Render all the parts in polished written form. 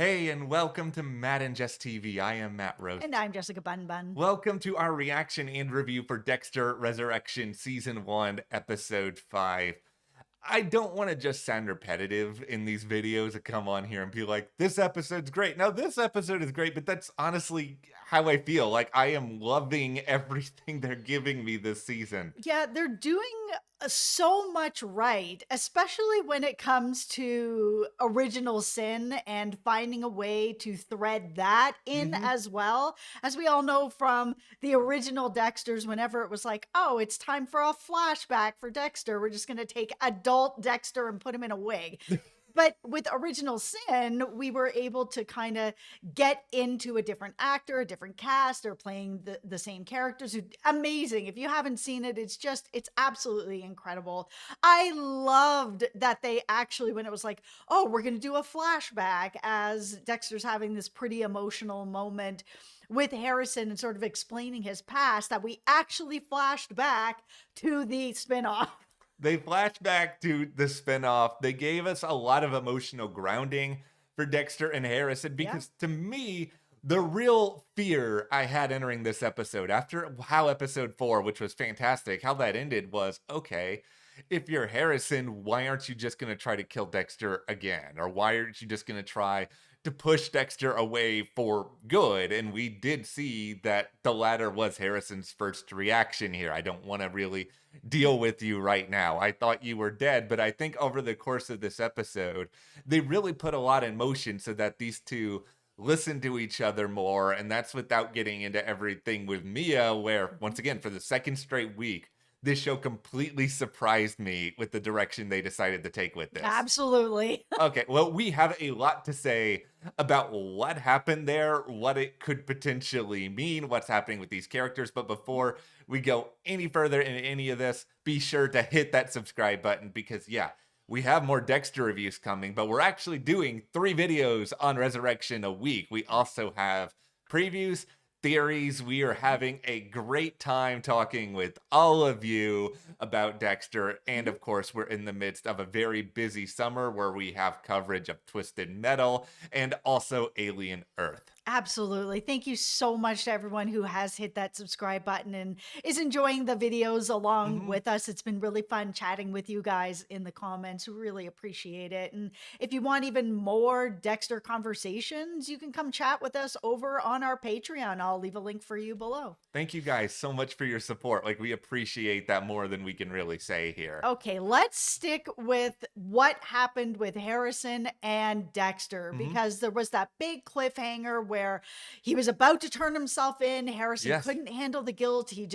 Hey, and welcome to Matt and Jess TV. I am Matt Roast. And I'm Jessica Bun Bun. Welcome to our reaction and review for Dexter Resurrection Season 1, Episode 5. I don't want to just sound repetitive in these videos and come on here and be like, this episode's great. Now, this episode is great, but that's honestly how I feel. Like, I am loving everything they're giving me this season. Yeah, they're doing so much right, especially when it comes to original sin and finding a way to thread that in hmm as well. As we all know from the original Dexters, whenever it was like, oh, it's time for a flashback for Dexter, we're just going to take adult Dexter and put him in a wig. But with Original Sin, we were able to kind of get into a different actor, a different cast, or playing the same characters. Amazing. If you haven't seen it, it's absolutely incredible. I loved that they actually, when it was like, oh, we're going to do a flashback as Dexter's having this pretty emotional moment with Harrison and sort of explaining his past, that we actually flashed back to the spinoff. They flashed back to the spinoff. They gave us a lot of emotional grounding for Dexter and Harrison Yeah. because to me, the real fear I had entering this episode, after how episode 4, which was fantastic, how that ended was okay. If you're Harrison, why aren't you just going to try to kill Dexter again? Or why aren't you just going to try to push Dexter away for good? And we did see that the latter was Harrison's first reaction here. I don't want to really deal with you right now. I thought you were dead, but I think over the course of this episode, they really put a lot in motion so that these two listen to each other more. And that's without getting into everything with Mia, where, once again, for the second straight week, this show completely surprised me with the direction they decided to take with this. Absolutely. Okay, well, we have a lot to say about what happened there, what it could potentially mean, what's happening with these characters. But before we go any further in any of this, be sure to hit that subscribe button because, yeah, we have more Dexter reviews coming, but we're actually doing 3 videos on Resurrection a week. We also have previews, theories. We are having a great time talking with all of you about Dexter. And of course, we're in the midst of a very busy summer where we have coverage of Twisted Metal and also Alien Earth. Absolutely. Thank you so much to everyone who has hit that subscribe button and is enjoying the videos along Mhm. with us. It's been really fun chatting with you guys in the comments. We really appreciate it. And if you want even more Dexter conversations, you can come chat with us over on our Patreon. I'll leave a link for you below. Thank you guys so much for your support. Like, we appreciate that more than we can really say here. Okay, let's stick with what happened with Harrison and Dexter Mhm. because there was that big cliffhanger where he was about to turn himself in. Harrison Yes. couldn't handle the guilt. He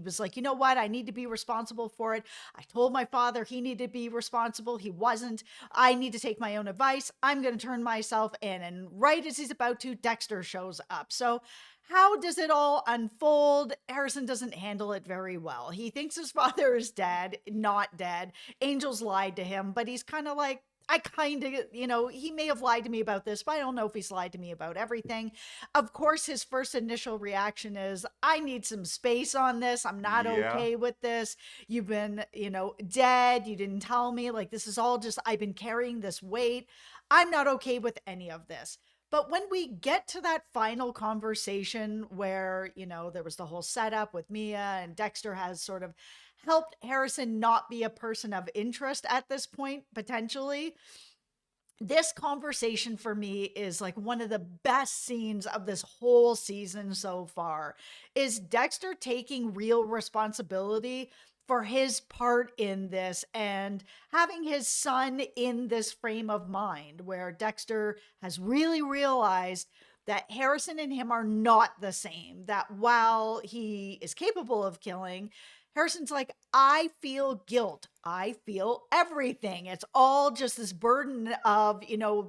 was like, you know what? I need to be responsible for it. I told my father he needed to be responsible. He wasn't. I need to take my own advice. I'm going to turn myself in. And right as he's about to, Dexter shows up. So how does it all unfold? Harrison doesn't handle it very well. He thinks his father is dead, not dead. Angels lied to him, but he's kind of like, I kind of, he may have lied to me about this, but I don't know if he's lied to me about everything. Of course, his first initial reaction is, I need some space on this. I'm not Yeah. okay with this. You've been, dead. You didn't tell me. Like, this is all just, I've been carrying this weight. I'm not okay with any of this. But when we get to that final conversation where, there was the whole setup with Mia and Dexter has sort of helped Harrison not be a person of interest at this point, potentially. This conversation for me is like one of the best scenes of this whole season so far. Is Dexter taking real responsibility for his part in this and having his son in this frame of mind where Dexter has really realized that Harrison and him are not the same, that while he is capable of killing, Harrison's like, I feel guilt. I feel everything. It's all just this burden of,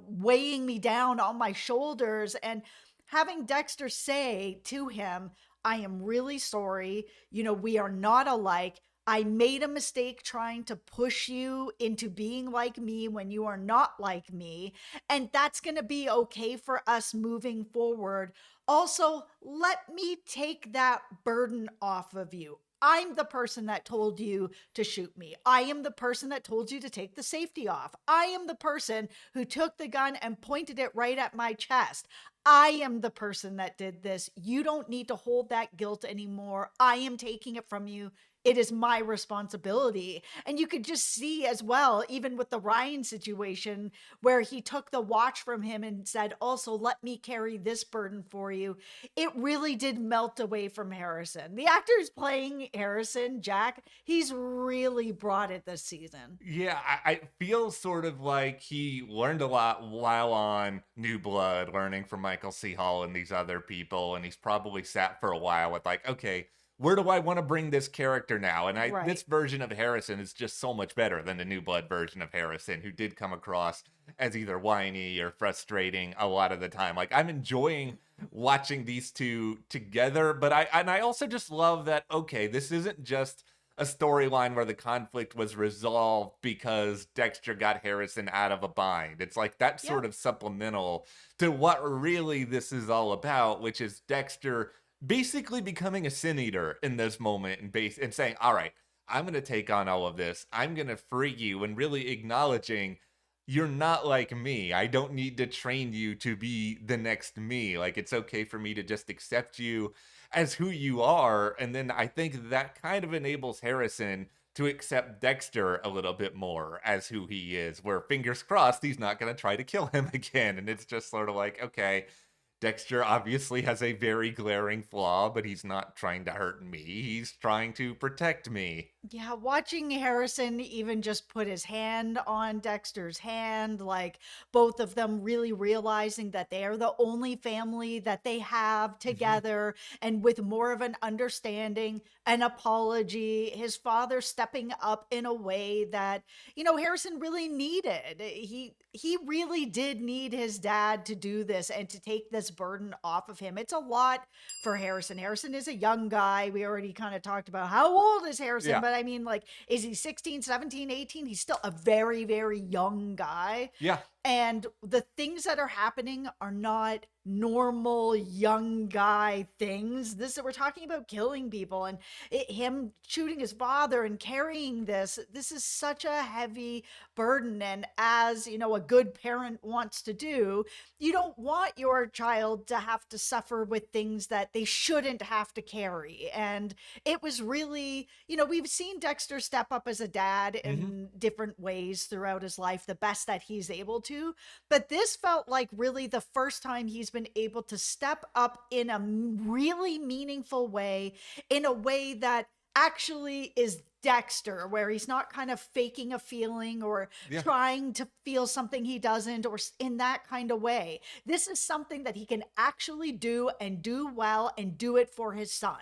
weighing me down on my shoulders. And having Dexter say to him, I am really sorry. We are not alike. I made a mistake trying to push you into being like me when you are not like me. And that's going to be okay for us moving forward. Also, let me take that burden off of you. I'm the person that told you to shoot me. I am the person that told you to take the safety off. I am the person who took the gun and pointed it right at my chest. I am the person that did this. You don't need to hold that guilt anymore. I am taking it from you. It is my responsibility. And you could just see as well, even with the Ryan situation, where he took the watch from him and said, also, let me carry this burden for you. It really did melt away from Harrison. The actor who's playing Harrison, Jack, he's really brought it this season. Yeah, I feel sort of like he learned a lot while on New Blood, learning from Michael C. Hall and these other people, and he's probably sat for a while with like, okay, where do I want to bring this character now? And this Right. version of Harrison is just so much better than the New Blood version of Harrison, who did come across as either whiny or frustrating a lot of the time. Like I'm enjoying watching these two together, but I also just love that okay, this isn't just a storyline where the conflict was resolved because Dexter got Harrison out of a bind. It's like that's Yeah. sort of supplemental to what really this is all about, which is Dexter basically becoming a sin eater in this moment and saying, "All right, I'm going to take on all of this. I'm going to free you," and really acknowledging you're not like me. I don't need to train you to be the next me. Like it's okay for me to just accept you as who you are. And then I think that kind of enables Harrison to accept Dexter a little bit more as who he is, where fingers crossed he's not going to try to kill him again. And it's just sort of like, okay, Dexter obviously has a very glaring flaw, but he's not trying to hurt me. He's trying to protect me. Yeah, watching Harrison even just put his hand on Dexter's hand, like both of them really realizing that they are the only family that they have Mhm. together, and with more of an understanding, an apology, his father stepping up in a way that, Harrison really needed. He really did need his dad to do this and to take this burden off of him. It's a lot for Harrison. Harrison is a young guy. We already kind of talked about how old is Harrison, Yeah. but I mean, like, is he 16, 17, 18? He's still a very, very young guy. Yeah. And the things that are happening are not normal young guy things. We're talking about killing people and him shooting his father and carrying this. This is such a heavy burden. And as a good parent wants to do, you don't want your child to have to suffer with things that they shouldn't have to carry. And it was really, we've seen Dexter step up as a dad Hmm. in different ways throughout his life, the best that he's able to. But this felt like really the first time he's been able to step up in a really meaningful way, in a way that actually is Dexter, where he's not kind of faking a feeling or Yeah. trying to feel something he doesn't, or in that kind of way. This is something that he can actually do and do well and do it for his son.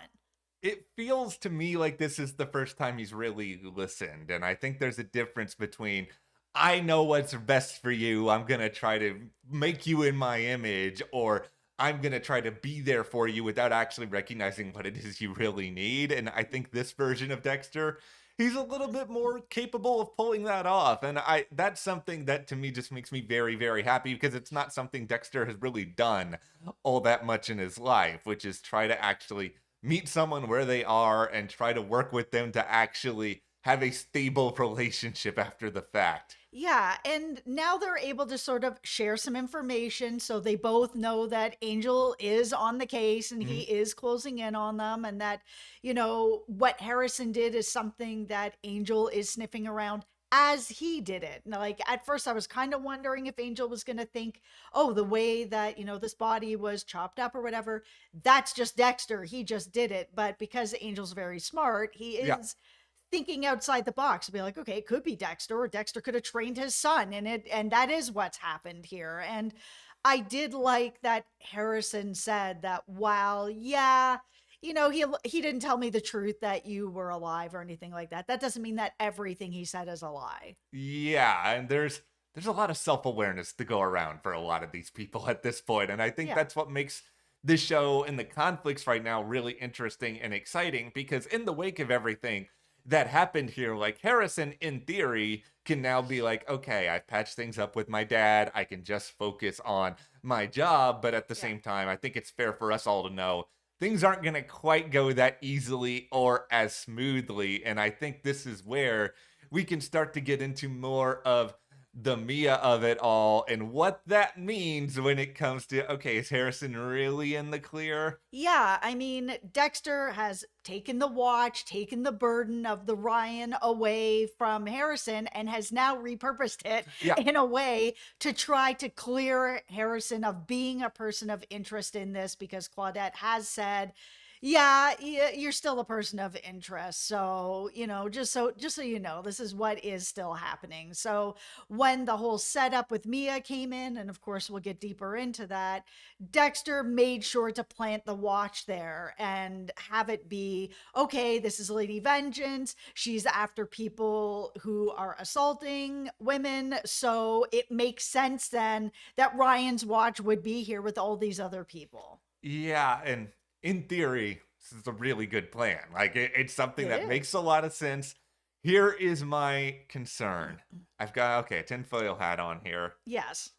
It feels to me like this is the first time he's really listened. And I think there's a difference between, I know what's best for you. I'm going to try to make you in my image, or I'm going to try to be there for you without actually recognizing what it is you really need. And I think this version of Dexter, he's a little bit more capable of pulling that off. And that's something that to me just makes me very, very happy because it's not something Dexter has really done all that much in his life, which is try to actually meet someone where they are and try to work with them to actually have a stable relationship after the fact. Yeah, and now they're able to sort of share some information so they both know that Angel is on the case and he Mhm. is closing in on them, and that, what Harrison did is something that Angel is sniffing around as he did it. Now, like, at first I was kind of wondering if Angel was going to think, oh, the way that, this body was chopped up or whatever, that's just Dexter. He just did it. But because Angel's very smart, he Yeah. is thinking outside the box, be like, okay, it could be Dexter, or Dexter could have trained his son, and that is what's happened here. And I did like that Harrison said that while, yeah, he didn't tell me the truth that you were alive or anything like that. That doesn't mean that everything he said is a lie. Yeah, and there's a lot of self-awareness to go around for a lot of these people at this point, and I think Yeah. that's what makes this show and the conflicts right now really interesting and exciting because in the wake of everything that happened here, like Harrison in theory can now be like, okay, I've patched things up with my dad. I can just focus on my job, but at the Yeah. same time, I think it's fair for us all to know things aren't going to quite go that easily or as smoothly. And I think this is where we can start to get into more of the Mia of it all and what that means when it comes to, okay, is Harrison really in the clear? Yeah, I mean, Dexter has taken the watch, taken the burden of the Ryan away from Harrison, and has now repurposed it Yeah. in a way to try to clear Harrison of being a person of interest in this, because Claudette has said, yeah, you're still a person of interest. So, just so you know, this is what is still happening. So, when the whole setup with Mia came in, and of course we'll get deeper into that, Dexter made sure to plant the watch there and have it be, okay, this is Lady Vengeance. She's after people who are assaulting women. So it makes sense then that Ryan's watch would be here with all these other people. Yeah, and in theory, this is a really good plan. Like it's something It that makes is. a lot of sense. Here is my concern. I've got okay, a tinfoil hat on here. Yes.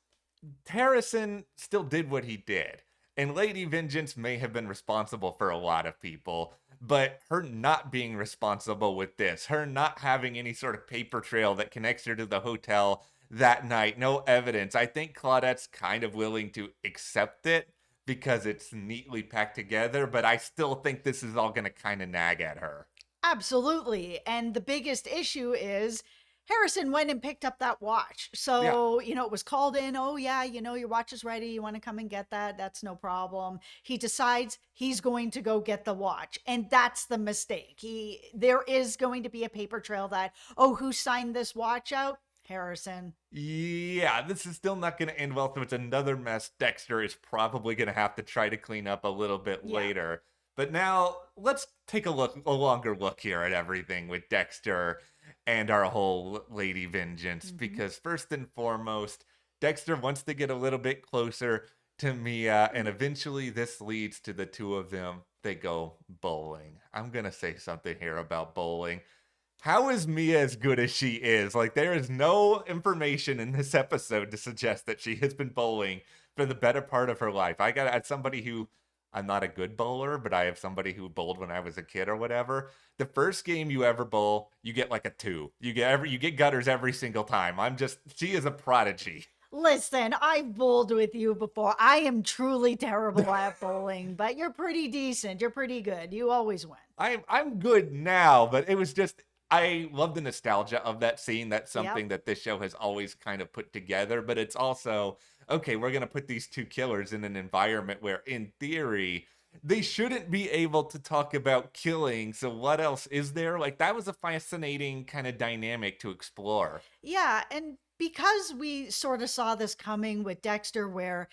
Harrison still did what he did, and Lady Vengeance may have been responsible for a lot of people, but her not being responsible with this, her not having any sort of paper trail that connects her to the hotel that night, no evidence. I think Claudette's kind of willing to accept it because it's neatly packed together, but I still think this is all going to kind of nag at her. Absolutely. And the biggest issue is Harrison went and picked up that watch. Yeah. So, it was called in. Oh, yeah, your watch is ready. You want to come and get that? That's no problem. He decides he's going to go get the watch. And that's the mistake. There is going to be a paper trail that, oh, who signed this watch out? Harrison. Yeah, this is still not going to end well, so it's another mess Dexter is probably going to have to try to clean up a little bit Yeah. later. But now let's take a longer look here at everything with Dexter and our whole Lady Vengeance, Hmm. because first and foremost, Dexter wants to get a little bit closer to Mia, and eventually this leads to the two of them. They go bowling. I'm going to say something here about bowling. How is Mia as good as she is? Like, there is no information in this episode to suggest that she has been bowling for the better part of her life. I got somebody who, I'm not a good bowler, but I have somebody who bowled when I was a kid or whatever. The first game you ever bowl, you get like a two. You get gutters every single time. She is a prodigy. Listen, I've bowled with you before. I am truly terrible at bowling, but you're pretty decent. You're pretty good. You always win. I'm good now, but it was just I love the nostalgia of that scene. That's Yep. something that this show has always kind of put together, but it's also okay, we're going to put these two killers in an environment where in theory they shouldn't be able to talk about killing. So what else is there? Like that was a fascinating kind of dynamic to explore. Yeah, and because we sort of saw this coming with Dexter where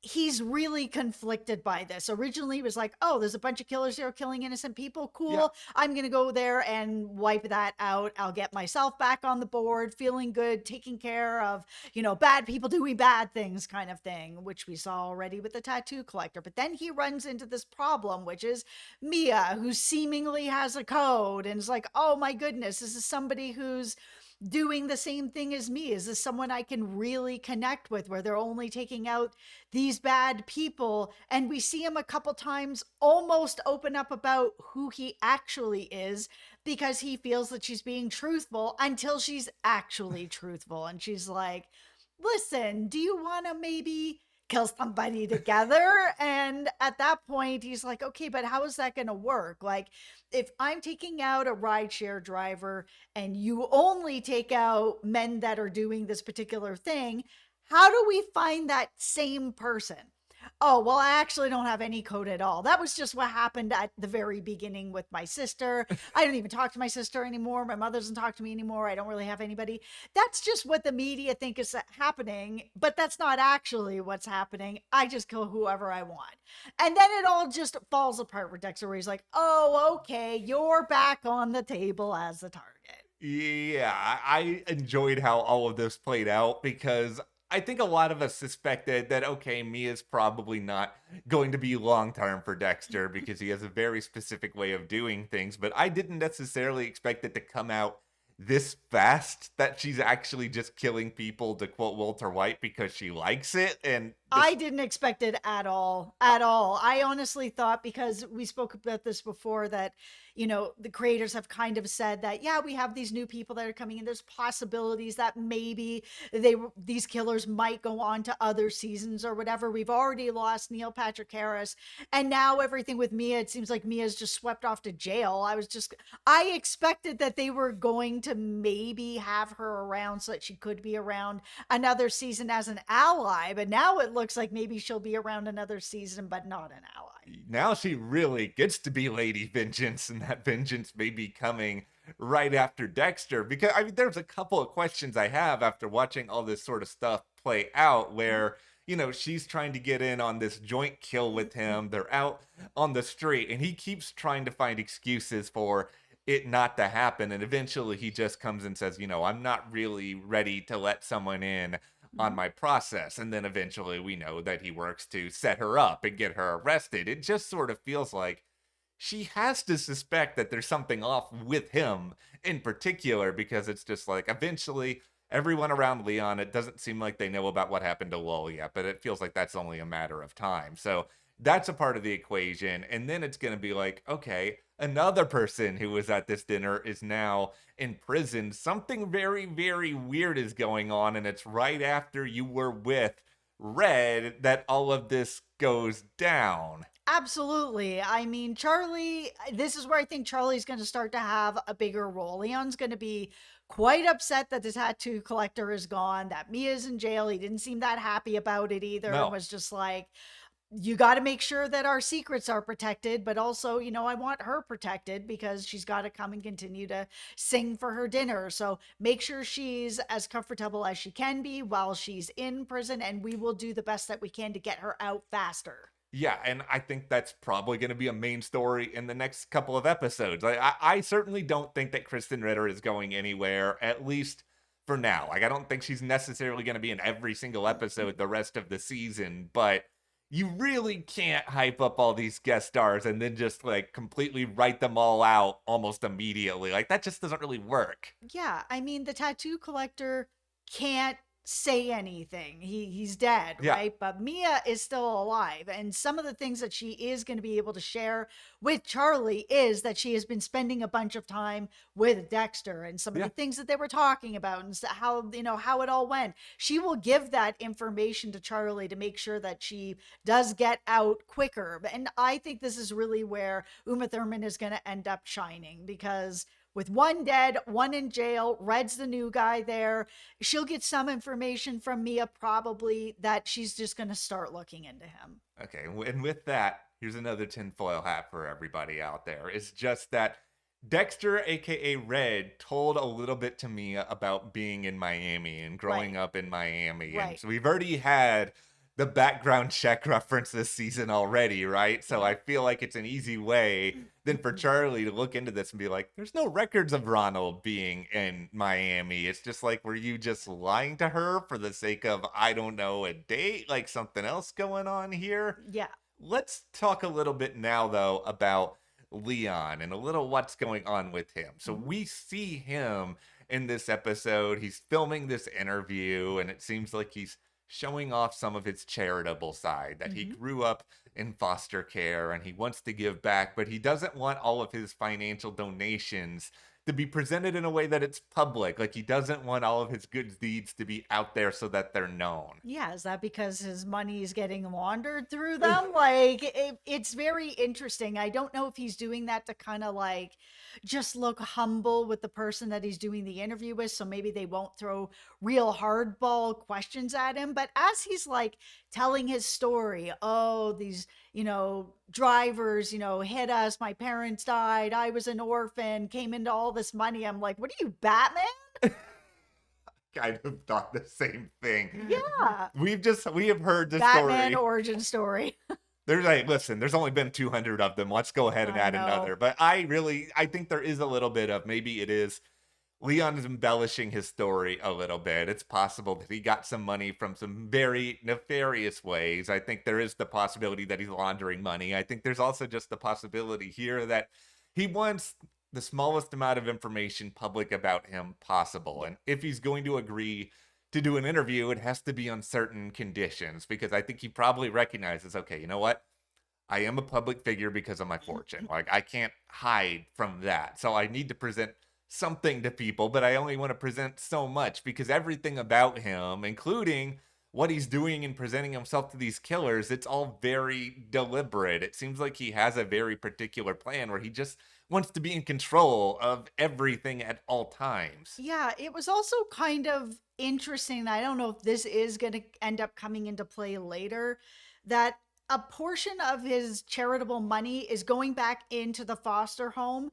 he's really conflicted by this. Originally he was like, "Oh, there's a bunch of killers here killing innocent people. Yeah. Cool. I'm going to go there and wipe that out. I'll get myself back on the board, feeling good, taking care of, bad people doing bad things kind of thing," which we saw already with the tattoo collector. But then he runs into this problem, which is Mia, who seemingly has a code and is like, "Oh my goodness, this is somebody who's doing the same thing as me? Is this someone I can really connect with where they're only taking out these bad people?" And we see him a couple times almost open up about who he actually is because he feels that she's being truthful until she's actually truthful. And she's like, "Listen, do you want to maybe kill somebody together?" And at that point, he's like, "Okay, but how is that going to work? Like, if I'm taking out a rideshare driver and you only take out men that are doing this particular thing, how do we find that same person?" "Oh, well, I actually don't have any code at all. That was just what happened at the very beginning with my sister. I don't even talk to my sister anymore. My mother doesn't talk to me anymore. I don't really have anybody." That's just what the media think is happening, but that's not actually what's happening. I just kill whoever I want. And then it all just falls apart with Dexter, where he's like, "Oh, okay, you're back on the table as the target." Yeah, I enjoyed how all of this played out because I think a lot of us suspected that, okay, Mia's probably not going to be long term for Dexter because he has a very specific way of doing things, but I didn't necessarily expect it to come out this fast that she's actually just killing people, to quote Walter White, because she likes it. And I didn't expect it at all. At all. I honestly thought, because we spoke about this before, that, the creators have kind of said that, yeah, we have these new people that are coming in. There's possibilities that maybe these killers might go on to other seasons or whatever. We've already lost Neil Patrick Harris. And now everything with Mia, it seems like Mia's just swept off to jail. I expected that they were going to maybe have her around so that she could be around another season as an ally, but now it looks like maybe she'll be around another season, but not an ally. Now she really gets to be Lady Vengeance, and that vengeance may be coming right after Dexter. Because I mean, there's a couple of questions I have after watching all this sort of stuff play out, where she's trying to get in on this joint kill with him. They're out on the street, and he keeps trying to find excuses for it not to happen. And eventually he just comes and says, I'm not really ready to let someone in on my process. And then eventually we know that he works to set her up and get her arrested. It just sort of feels like she has to suspect that there's something off with him in particular, because it's just like eventually everyone around Leon, it doesn't seem like they know about what happened to Lowell yet, but it feels like that's only a matter of time. So that's a part of the equation. And then it's going to be like, okay, another person who was at this dinner is now in prison. Something very, very weird is going on. And it's right after you were with Red that all of this goes down. Absolutely. I mean, Charlie, this is where I think Charlie's going to start to have a bigger role. Leon's going to be quite upset that the tattoo collector is gone, that Mia's in jail. He didn't seem that happy about it either. No. And was just like, you got to make sure that our secrets are protected, but also, I want her protected because she's got to come and continue to sing for her dinner. So make sure she's as comfortable as she can be while she's in prison, and we will do the best that we can to get her out faster. Yeah, and I think that's probably going to be a main story in the next couple of episodes. I certainly don't think that Kristen Ritter is going anywhere, at least for now. Like, I don't think she's necessarily going to be in every single episode the rest of the season, but you really can't hype up all these guest stars and then just like completely write them all out almost immediately. Like, that just doesn't really work. Yeah, I mean, the tattoo collector can't say anything. He's dead, Yeah. right? But Mia is still alive. And some of the things that she is going to be able to share with Charlie is that she has been spending a bunch of time with Dexter, and some of the things that they were talking about, and how, how it all went. She will give that information to Charlie to make sure that she does get out quicker. And I think this is really where Uma Thurman is going to end up shining, because with one dead, one in jail, Red's the new guy there. She'll get some information from Mia, probably, that she's just going to start looking into him. Okay, and with that, here's another tinfoil hat for everybody out there. It's just that Dexter, aka Red, told a little bit to Mia about being in Miami and growing up in Miami. Right. And so we've already had the background check reference this season already, right? So I feel like it's an easy way then for Charlie to look into this and be like, there's no records of Ronald being in Miami. It's just like, were you just lying to her for the sake of, I don't know, a date? Like something else going on here? Yeah. Let's talk a little bit now, though, about Leon and a little what's going on with him. So we see him in this episode. He's filming this interview, and it seems like he's showing off some of his charitable side, that he grew up in foster care and he wants to give back, but he doesn't want all of his financial donations to be presented in a way that it's public. Like, he doesn't want all of his good deeds to be out there so that they're known. Yeah, is that because his money is getting laundered through them? Like, it's very interesting. I don't know if he's doing that to kind of like just look humble with the person that he's doing the interview with, so maybe they won't throw real hardball questions at him. But as he's like telling his story, oh, these, drivers, hit us, my parents died, I was an orphan, came into all this money. I'm like, what are you, Batman? Kind of thought the same thing. Yeah. We have heard the Batman story. origin story. There's only been 200 of them. Let's go ahead and add another. But I think there is a little bit of, maybe it is Leon is embellishing his story a little bit. It's possible that he got some money from some very nefarious ways. I think there is the possibility that he's laundering money. I think there's also just the possibility here that he wants the smallest amount of information public about him possible. And if he's going to agree to do an interview, it has to be on certain conditions because I think he probably recognizes, okay, you know what? I am a public figure because of my fortune. Like, I can't hide from that. So I need to present something to people, but I only want to present so much because everything about him, including what he's doing and presenting himself to these killers, it's all very deliberate. It seems like he has a very particular plan where he just wants to be in control of everything at all times. Yeah, it was also kind of interesting. I don't know if this is going to end up coming into play later, that a portion of his charitable money is going back into the foster home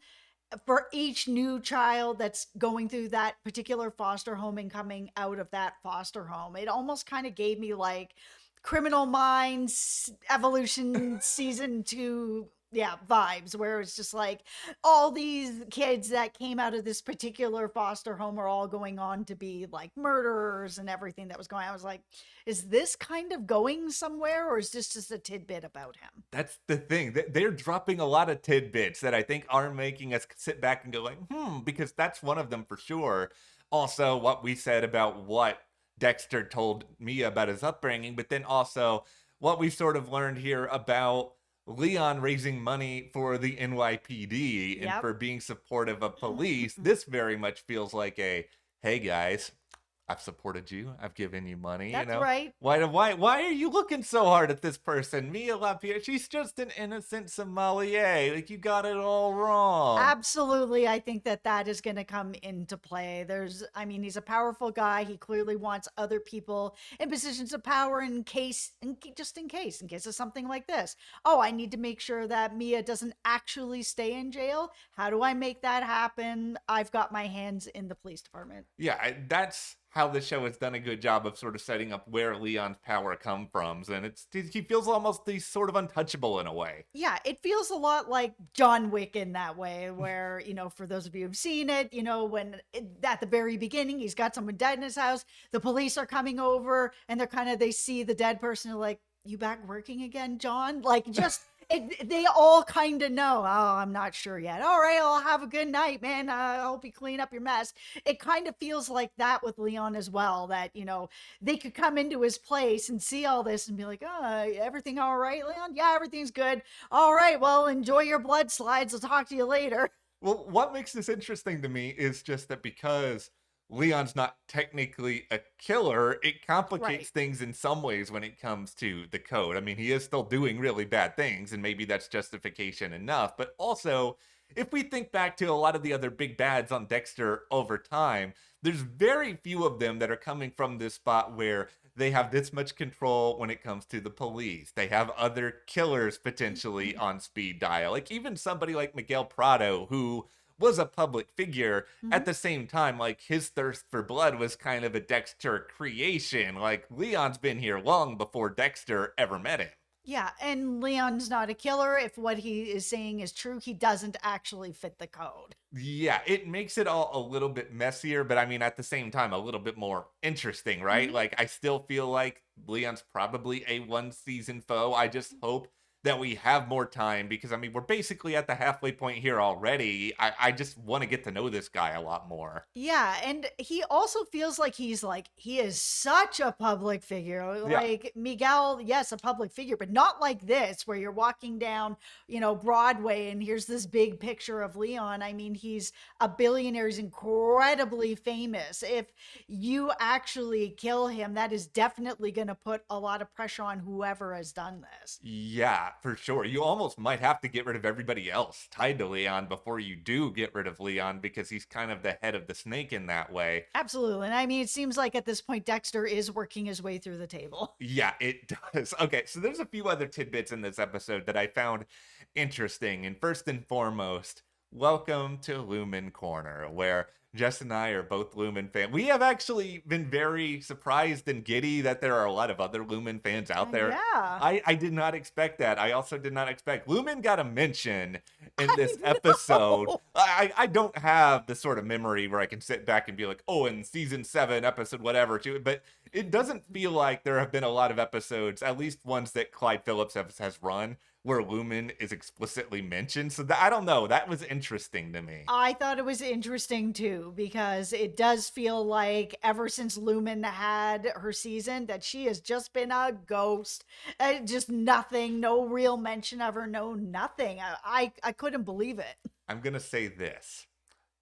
for each new child that's going through that particular foster home and coming out of that foster home. It almost kind of gave me like Criminal Minds Evolution season 2, yeah, vibes, where it's just like all these kids that came out of this particular foster home are all going on to be like murderers and everything that was going on. I was like, is this kind of going somewhere, or is this just a tidbit about him? That's the thing. They're dropping a lot of tidbits that I think are making us sit back and go like, because that's one of them for sure. Also, what we said about what Dexter told Mia about his upbringing, but then also what we've sort of learned here about Leon raising money for the NYPD and Yep. for being supportive of police. This very much feels like a, hey guys, I've supported you. I've given you money, you That's know. right. Why are you looking so hard at this person? Mia Lapierre, she's just an innocent sommelier. Like, you got it all wrong. Absolutely. I think that that is going to come into play. I mean, he's a powerful guy. He clearly wants other people in positions of power just in case of something like this. Oh, I need to make sure that Mia doesn't actually stay in jail. How do I make that happen? I've got my hands in the police department. Yeah, that's how the show has done a good job of sort of setting up where Leon's power come from, and he feels almost he's sort of untouchable in a way. Yeah, it feels a lot like John Wick in that way, where, for those of you who've seen it, at the very beginning, he's got someone dead in his house. The police are coming over and they see the dead person and like, you back working again, John? Like, just, they all kind of know, oh, I'm not sure yet. All right, I'll have a good night, man. I hope you clean up your mess. It kind of feels like that with Leon as well, that, they could come into his place and see all this and be like, oh, everything all right, Leon? Yeah, everything's good. All right, well, enjoy your blood slides. I'll talk to you later. Well, what makes this interesting to me is just that because Leon's not technically a killer, it complicates Right. things in some ways when it comes to the code. I mean, he is still doing really bad things, and maybe that's justification enough. But also, if we think back to a lot of the other big bads on Dexter over time, there's very few of them that are coming from this spot where they have this much control when it comes to the police. They have other killers potentially on speed dial. Like even somebody like Miguel Prado, who was a public figure at Mhm. the same time, like his thirst for blood was kind of a Dexter creation. Like Leon's been here long before Dexter ever met him. Yeah, and Leon's not a killer. If what he is saying is true, he doesn't actually fit the code. Yeah, it makes it all a little bit messier, but I mean, at the same time, a little bit more interesting, right? Mhm. Like, I still feel like Leon's probably a one season foe. I just hope that we have more time because, I mean, we're basically at the halfway point here already. I just want to get to know this guy a lot more. Yeah, and he also feels like he is such a public figure. Yeah. Like Miguel, yes, a public figure, but not like this, where you're walking down, Broadway and here's this big picture of Leon. I mean, he's a billionaire, he's incredibly famous. If you actually kill him, that is definitely going to put a lot of pressure on whoever has done this. Yeah, for sure. You almost might have to get rid of everybody else tied to Leon before you do get rid of Leon because he's kind of the head of the snake in that way. Absolutely. And I mean, it seems like at this point, Dexter is working his way through the table. Yeah, it does. Okay, so there's a few other tidbits in this episode that I found interesting. And first and foremost, welcome to Lumen Corner, where Jess and I are both Lumen fans. We have actually been very surprised and giddy that there are a lot of other Lumen fans out there. Yeah. I did not expect that. I also did not expect Lumen got a mention in I this episode. know. I don't have the sort of memory where I can sit back and be like, oh, in season 7, episode whatever, too. But It doesn't feel like there have been a lot of episodes, at least ones that Clyde Phillips has run, where Lumen is explicitly mentioned. So I don't know. That was interesting to me. I thought it was interesting too, because it does feel like ever since Lumen had her season that she has just been a ghost. Just nothing, no real mention of her, no nothing. I couldn't believe it. I'm going to say this.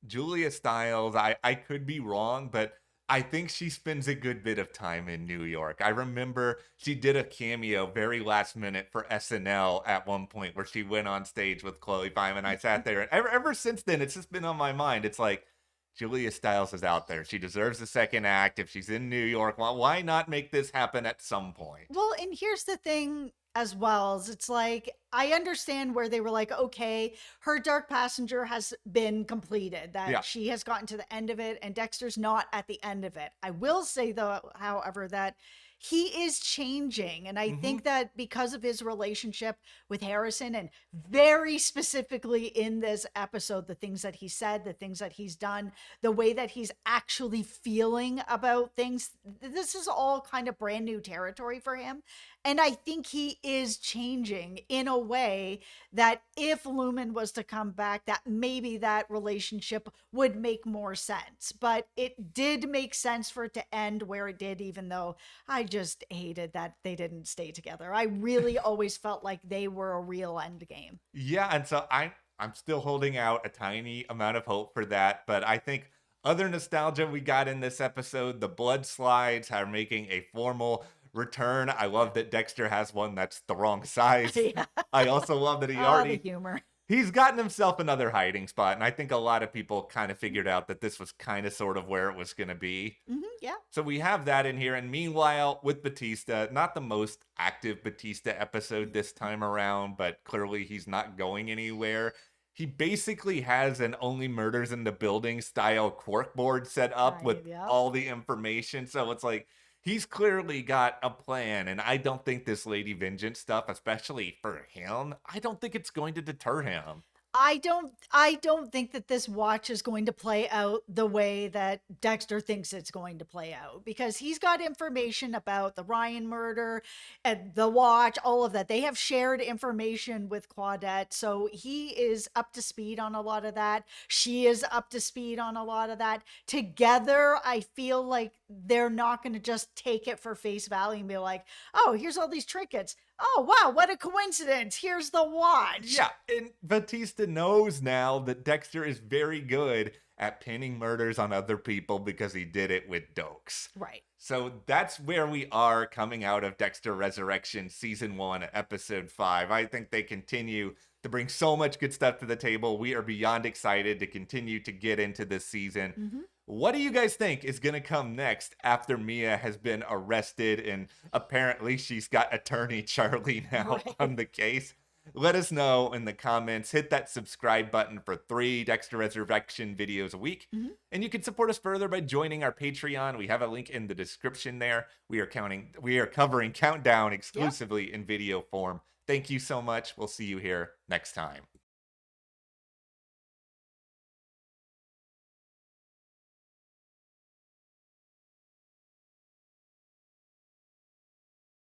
Julia Stiles, I could be wrong, but I think she spends a good bit of time in New York. I remember she did a cameo very last minute for SNL at one point where she went on stage with Chloe Fineman. I sat there, and ever since then, it's just been on my mind. It's like, Julia Stiles is out there. She deserves a second act. If she's in New York, why not make this happen at some point? Well, and here's the thing as well, is it's like I understand where they were like, okay, her Dark Passenger has been completed, Yeah. that she has gotten to the end of it, and Dexter's not at the end of it. I will say though, however, that he is changing, and I Mm-hmm. think that because of his relationship with Harrison, and very specifically in this episode, the things that he said, the things that he's done, the way that he's actually feeling about things, this is all kind of brand new territory for him. And I think he is changing in a way that if Lumen was to come back, that maybe that relationship would make more sense. But it did make sense for it to end where it did, even though I just hated that they didn't stay together. I really always felt like they were a real end game. Yeah, and so I'm still holding out a tiny amount of hope for that, but I think other nostalgia we got in this episode, the blood slides are making a formal return. I love that Dexter has one that's the wrong size. Yeah. I also love that The humor. he's gotten himself another hiding spot, and I think a lot of people kind of figured out that this was kind of sort of where it was going to be. Yeah. So we have that in here. And meanwhile, with Batista, not the most active Batista episode this time around, but clearly he's not going anywhere. He basically has an Only Murders in the Building style cork board set up with Right. Yep. all the information. So it's like he's clearly got a plan. And I don't think this Lady Vengeance stuff, especially for him, I don't think it's going to deter him. I don't think that this watch is going to play out the way that Dexter thinks it's going to play out, because he's got information about the Ryan murder and the watch, all of that. They have shared information with Claudette, so he is up to speed on a lot of that. She is up to speed on a lot of that. Together, I feel like they're not going to just take it for face value and be like, "Oh, here's all these trinkets. Oh, wow, what a coincidence. Here's the watch." Yeah, and Batista knows now that Dexter is very good at pinning murders on other people because he did it with Dokes. Right. So that's where we are coming out of Dexter Resurrection Season 1, Episode 5. I think they continue to bring so much good stuff to the table. We are beyond excited to continue to get into this season. What do you guys think is going to come next after Mia has been arrested and apparently she's got attorney Charlie now Right. on the case? Let us know in the comments. Hit that subscribe button for 3 Dexter Resurrection videos a week. And you can support us further by joining our Patreon. We have a link in the description there. We are covering Countdown exclusively in video form. Thank you so much. We'll see you here next time.